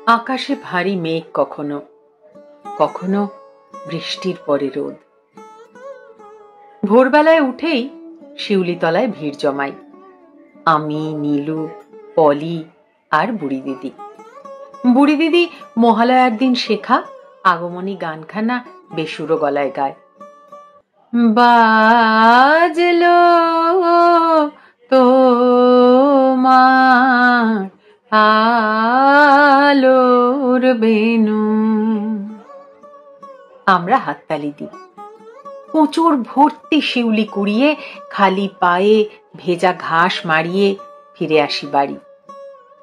আকাশে ভারী মেঘ, কখনো কখনো বৃষ্টির পরে রোদ। ভোরবেলায় উঠেই শিউলিতলায় ভিড় জমাই। আমি, নীলু, পলি আর বুড়ি দিদি। বুড়ি দিদি মহালয়ার দিন শেখা আগমনী গানখানা বেসুরো গলায় গায়। বাজলো তোমার আলোর বেনু। আমরা হাততালি দিই। প্রচুর ভর্তি শিউলি কুড়িয়ে খালি পায়ে ভেজা ঘাস মারিয়ে ফিরে আসি বাড়ি।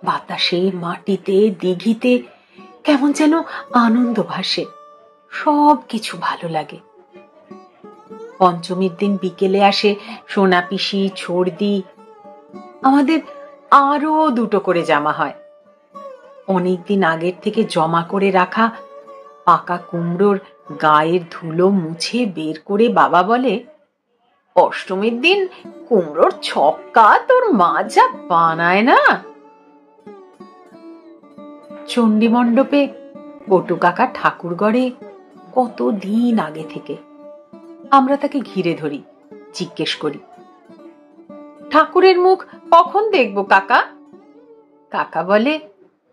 বাতাসে, মাটিতে, দিঘিতে কেমন যেন আনন্দ ভাসে। সব কিছু ভালো লাগে। পঞ্চমীর দিন বিকেলে আসে সোনা পিসি, ছর্দি। আমাদের আরো দুটো করে জামা হয়। অনেকদিন আগের থেকে জমা করে রাখা পাকা কুমড়োর গায়ের ধুলো মুছে বের করে বাবা বলে, অষ্টমীর দিন কুমড়োর ছক্কা তোর মা যা বানায় না। চণ্ডী মণ্ডপে পটু কাকা ঠাকুর গড়ে কতদিন আগে থেকে। আমরা তাকে ঘিরে ধরি, জিজ্ঞেস করি, ঠাকুরের মুখ কখন দেখবো কাকা? কাকা বলে,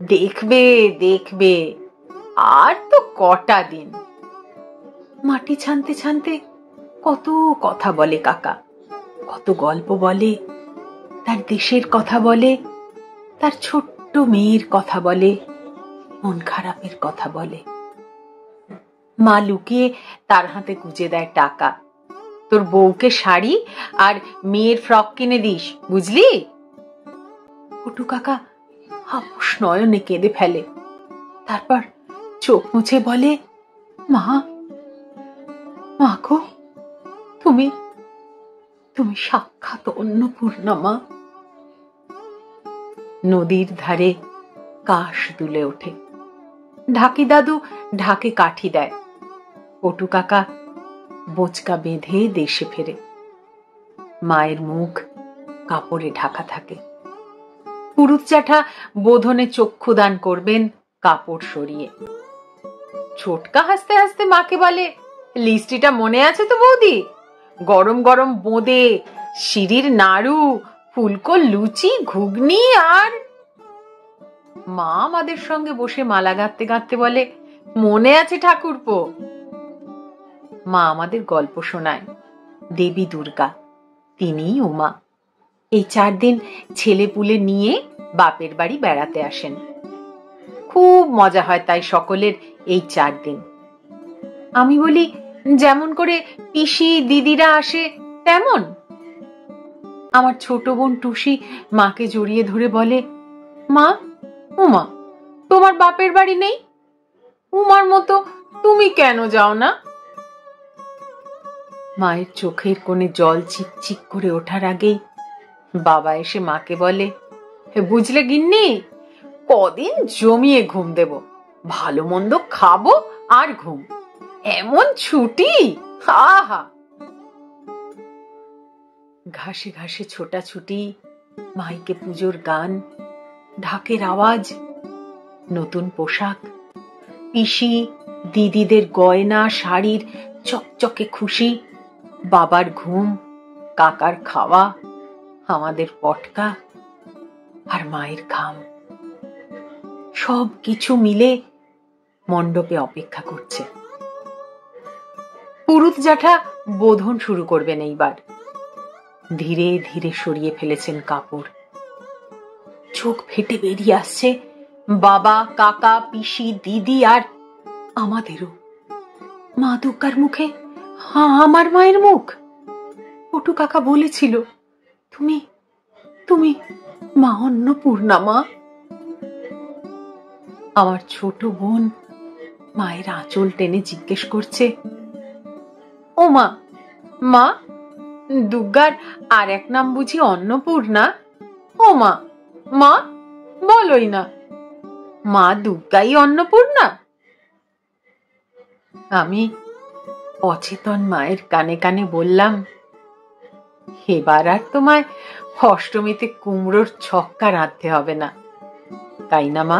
দেখবে দেখবে, আর তো কটা দিন। মাটি ছানতে ছানতে কত কথা বলে কাকা, কত গল্প বলে। তার দেশের কথা বলে, তার ছোট্ট মেয়ের কথা বলে, মন খারাপের কথা বলে। মা লুকিয়ে তার হাতে গুজে দেয় টাকা। তোর বউকে শাড়ি আর মেয়ের ফ্রক কিনে দিস, বুঝলি? পটু কাকা হাপুস নয়নে কেঁদে ফেলে। তারপর চোখ মুছে বলে, মা, মা গো, তুমি তুমি সাক্ষাৎ অন্নপূর্ণা মা। নদীর ধারে কাশ দুলে ওঠে। ঢাকি দাদু ঢাকে কাঠি দেয়। পটু কাকা বোচকা বেঁধে দেশে ফেরে। মায়ের মুখ কাপড়ে ঢাকা থাকে। পুরুত জ্যাঠা বোধনে চক্ষুদান করবেন কাপড় সরিয়ে। ছোটকা হাসতে হাসতে মাকে বলে, লিস্টিটা মনে আছে তো বৌদি? গরম গরম বোঁদে, শিরির নাড়ু, ফুলকো লুচি, ঘুগনি। আর মা আমাদের সঙ্গে বসে মালা গাঁথতে গাঁথতে বলে, মনে আছে ঠাকুরপো? মা আমাদের গল্প শোনায়। দেবী দুর্গা, তিনিই উমা। এই 4 দিন ছেলে পুলে নিয়ে বাপের বাড়ি বেড়াতে আসেন। খুব মজা হয় তাই সকলের এই 4 দিন। আমি বলি, যেমন করে পিসি দিদিরা আসে তেমন? আমার ছোট বোন টুসি মাকে জড়িয়ে ধরে বলে, মা, উমা, তোমার বাপের বাড়ি নেই? উমার মতো তুমি কেন যাও না? মায়ের চোখের কোণে জল চিকচিক করে ওঠার আগেই বাবা এসে মাকে বলে, বুঝলে গিন্নি, কদিন জমিয়ে ঘুম দেব, ভালো মন্দ খাবো আর ঘুম, এমন ছুটি। আহা! ঘাসে ঘাসে ছোটাছুটি, মাইকে পুজোর গান, ঢাকের আওয়াজ, নতুন পোশাক, পিসি দিদিদের গয়না, শাড়ির চকচকে খুশি, বাবার ঘুম, কাকার খাওয়া, আমাদের পটকা আর মায়ের ঘাম, সব কিছু মিলে মণ্ডপে অপেক্ষা করছে। পুরুত জ্যাঠা বোধন শুরু করবেন এইবার। ধীরে ধীরে সরিয়ে ফেলেছেন কাপড়। চোখ ফেটে বেরিয়ে আসছে বাবা, কাকা, পিসি, দিদি আর আমাদেরও। মা দুর্গার মুখে আমার মায়ের মুখ। পটু কাকা বলেছিল, তুমি তুমি মা অন্নপূর্ণা মা। আমার ছোট বোন মায়ের আঁচল টেনে জিজ্ঞেস করছে, ও মা, মা, দুর্গার আর এক নাম বুঝি অন্নপূর্ণা? ও মা, মা, বলোই না, মা দুর্গাই অন্নপূর্ণা? আমি অচেতন মায়ের কানে কানে বললাম, এবার আর তোমায় অষ্টমীতে কুমড়োর ছক্কা রাঁধতে হবে না, তাই না মা?